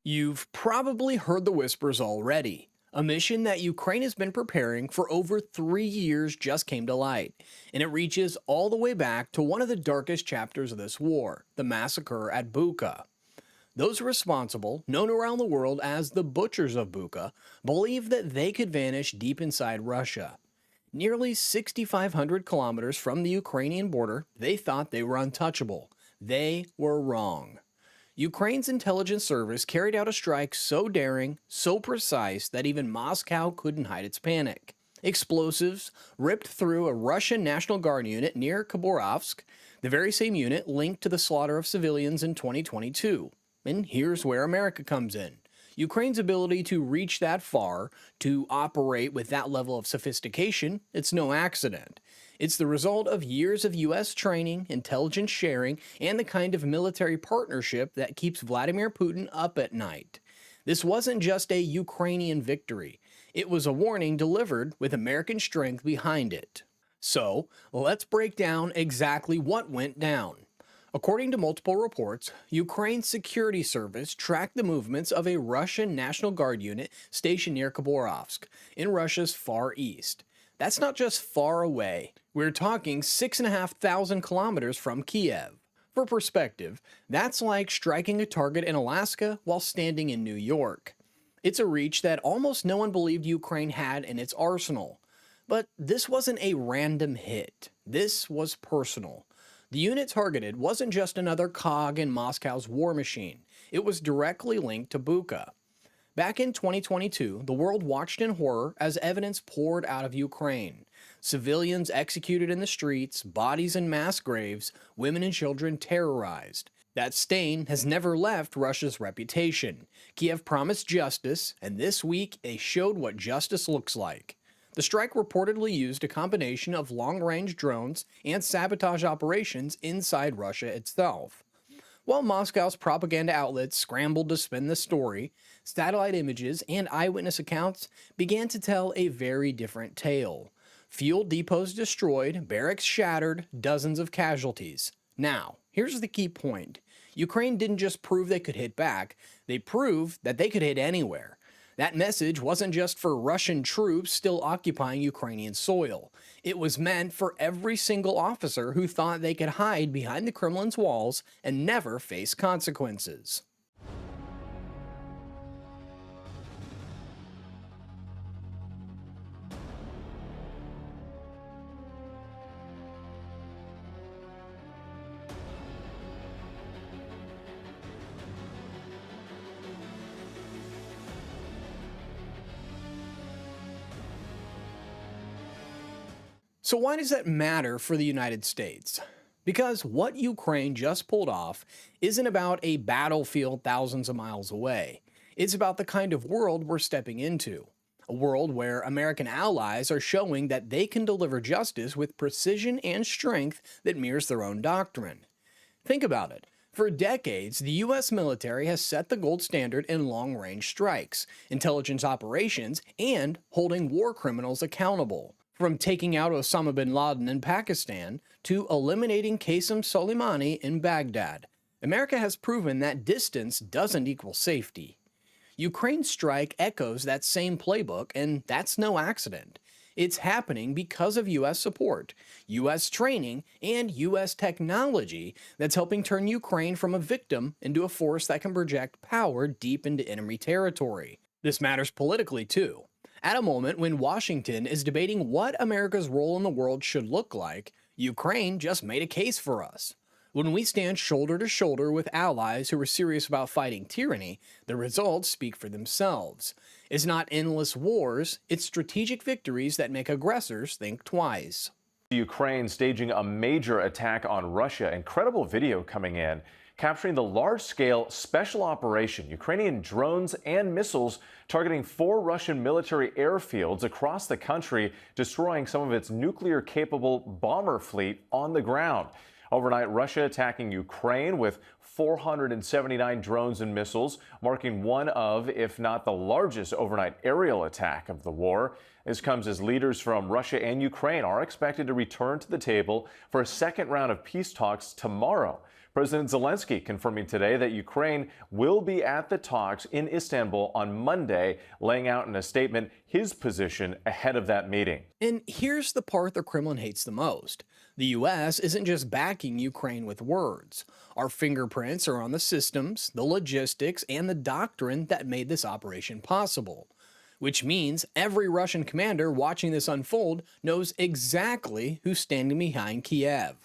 You've probably heard the whispers already. A mission that Ukraine has been preparing for over 3 years just came to light, and it reaches all the way back to one of the darkest chapters of this war, the massacre at Bucha. Those responsible, known around the world as the Butchers of Bucha, believed that they could vanish deep inside Russia. Nearly 6,500 kilometers from the Ukrainian border, they thought they were untouchable. They were wrong. Ukraine's intelligence service carried out a strike so daring, so precise that even Moscow couldn't hide its panic. Explosives ripped through a Russian National Guard unit near Khabarovsk, the very same unit linked to the slaughter of civilians in 2022. And here's where America comes in. Ukraine's ability to reach that far, to operate with that level of sophistication, it's no accident. It's the result of years of U.S. training, intelligence sharing, and the kind of military partnership that keeps Vladimir Putin up at night. This wasn't just a Ukrainian victory. It was a warning delivered with American strength behind it. So, let's break down exactly what went down. According to multiple reports, Ukraine's security service tracked the movements of a Russian National Guard unit stationed near Khabarovsk, in Russia's far east. That's not just far away. We're talking 6,500 kilometers from Kiev. For perspective, that's like striking a target in Alaska while standing in New York. It's a reach that almost no one believed Ukraine had in its arsenal. But this wasn't a random hit. This was personal. The unit targeted wasn't just another cog in Moscow's war machine. It was directly linked to Bucha. Back in 2022, the world watched in horror as evidence poured out of Ukraine. Civilians executed in the streets, bodies in mass graves, women and children terrorized. That stain has never left Russia's reputation. Kiev promised justice, and this week they showed what justice looks like. The strike reportedly used a combination of long-range drones and sabotage operations inside Russia itself. While Moscow's propaganda outlets scrambled to spin the story, satellite images and eyewitness accounts began to tell a very different tale. Fuel depots destroyed, barracks shattered, dozens of casualties. Now, here's the key point. Ukraine didn't just prove they could hit back, they proved that they could hit anywhere. That message wasn't just for Russian troops still occupying Ukrainian soil. It was meant for every single officer who thought they could hide behind the Kremlin's walls and never face consequences. So why does that matter for the United States? Because what Ukraine just pulled off isn't about a battlefield thousands of miles away. It's about the kind of world we're stepping into. A world where American allies are showing that they can deliver justice with precision and strength that mirrors their own doctrine. Think about it. For decades, the U.S. military has set the gold standard in long-range strikes, intelligence operations, and holding war criminals accountable. From taking out Osama bin Laden in Pakistan to eliminating Qasem Soleimani in Baghdad, America has proven that distance doesn't equal safety. Ukraine's strike echoes that same playbook, and that's no accident. It's happening because of U.S. support, U.S. training, and U.S. technology that's helping turn Ukraine from a victim into a force that can project power deep into enemy territory. This matters politically, too. At a moment when Washington is debating what America's role in the world should look like, Ukraine just made a case for us. When we stand shoulder to shoulder with allies who are serious about fighting tyranny, the results speak for themselves. It's not endless wars, it's strategic victories that make aggressors think twice. Ukraine staging a major attack on Russia. Incredible video coming in, capturing the large-scale special operation. Ukrainian drones and missiles targeting 4 Russian military airfields across the country, destroying some of its nuclear-capable bomber fleet on the ground. Overnight, Russia attacking Ukraine with 479 drones and missiles, marking one of, if not the largest overnight aerial attack of the war. This comes as leaders from Russia and Ukraine are expected to return to the table for a second round of peace talks tomorrow. President Zelensky confirming today that Ukraine will be at the talks in Istanbul on Monday, laying out in a statement his position ahead of that meeting. And here's the part the Kremlin hates the most. The US isn't just backing Ukraine with words. Our fingerprints are on the systems, the logistics, and the doctrine that made this operation possible. Which means every Russian commander watching this unfold knows exactly who's standing behind Kiev.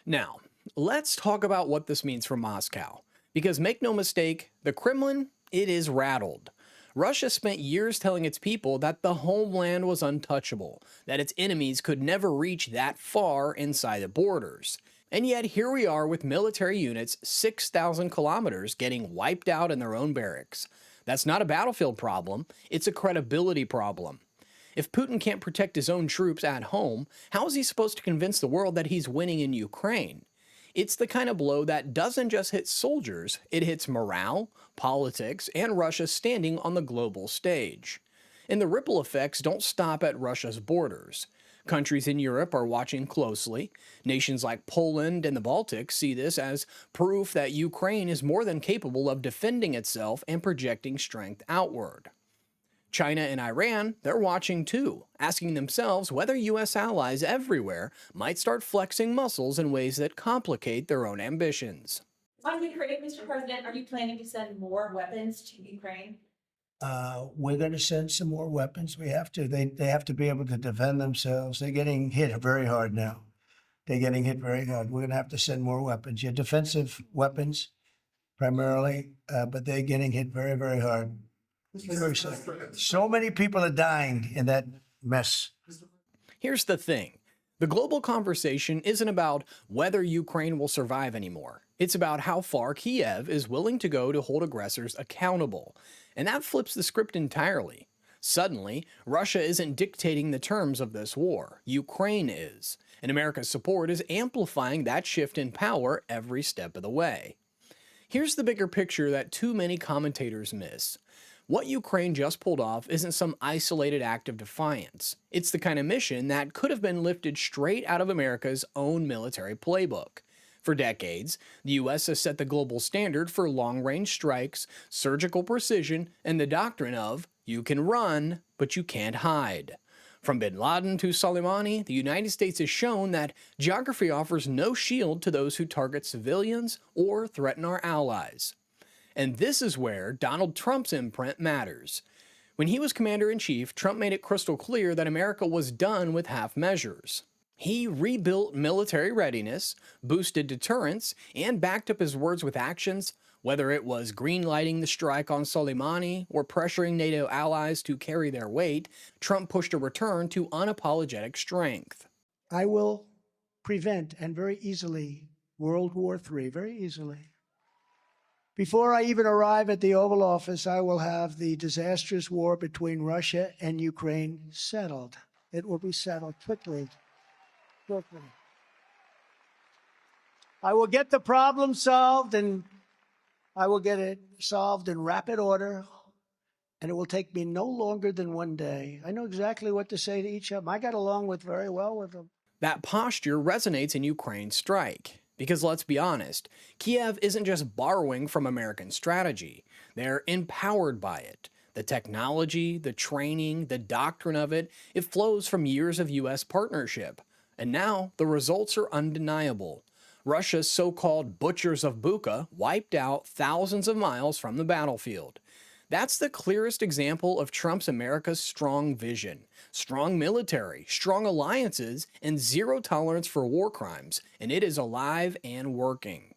Now, let's talk about what this means for Moscow. Because make no mistake, the Kremlin, it is rattled. Russia spent years telling its people that the homeland was untouchable, that its enemies could never reach that far inside the borders. And yet here we are with military units 6,000 kilometers getting wiped out in their own barracks. That's not a battlefield problem, it's a credibility problem. If Putin can't protect his own troops at home, how is he supposed to convince the world that he's winning in Ukraine? It's the kind of blow that doesn't just hit soldiers, it hits morale, politics, and Russia's standing on the global stage. And the ripple effects don't stop at Russia's borders. Countries in Europe are watching closely. Nations like Poland and the Baltics see this as proof that Ukraine is more than capable of defending itself and projecting strength outward. China and Iran, they're watching too, asking themselves whether U.S. allies everywhere might start flexing muscles in ways that complicate their own ambitions. On Ukraine, Mr. President, are you planning to send more weapons to Ukraine? We're going to send some more weapons. We have to. They have to be able to defend themselves. They're getting hit very hard now. They're getting hit very hard. We're going to have to send more weapons. Yeah, defensive weapons primarily, but they're getting hit very, very hard. So many people are dying in that mess. Here's the thing. The global conversation isn't about whether Ukraine will survive anymore. It's about how far Kiev is willing to go to hold aggressors accountable. And that flips the script entirely. Suddenly, Russia isn't dictating the terms of this war. Ukraine is. And America's support is amplifying that shift in power every step of the way. Here's the bigger picture that too many commentators miss. What Ukraine just pulled off isn't some isolated act of defiance. It's the kind of mission that could have been lifted straight out of America's own military playbook. For decades, the U.S. has set the global standard for long-range strikes, surgical precision, and the doctrine of, you can run, but you can't hide. From bin Laden to Soleimani, the United States has shown that geography offers no shield to those who target civilians or threaten our allies. And this is where Donald Trump's imprint matters. When he was commander-in-chief, Trump made it crystal clear that America was done with half measures. He rebuilt military readiness, boosted deterrence, and backed up his words with actions, whether it was green-lighting the strike on Soleimani or pressuring NATO allies to carry their weight. Trump pushed a return to unapologetic strength. I will prevent, and very easily, World War III, very easily. Before I even arrive at the Oval Office, I will have the disastrous war between Russia and Ukraine settled. It will be settled quickly. Quickly. I will get the problem solved, and I will get it solved in rapid order, and it will take me no longer than one day. I know exactly what to say to each of them. I got along very well with them. That posture resonates in Ukraine's strike. Because let's be honest, Kiev isn't just borrowing from American strategy. They're empowered by it. The technology, the training, the doctrine of it, it flows from years of U.S. partnership. And now the results are undeniable. Russia's so-called butchers of Bucha wiped out thousands of miles from the battlefield. That's the clearest example of Trump's America's strong vision, strong military, strong alliances, and zero tolerance for war crimes, and it is alive and working.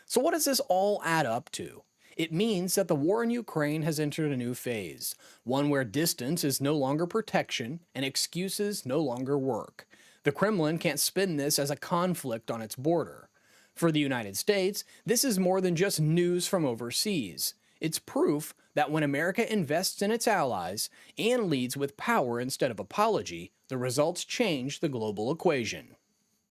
So what does this all add up to? It means that the war in Ukraine has entered a new phase, one where distance is no longer protection and excuses no longer work. The Kremlin can't spin this as a conflict on its border. For the United States, this is more than just news from overseas. It's proof that when America invests in its allies and leads with power instead of apology, the results change the global equation.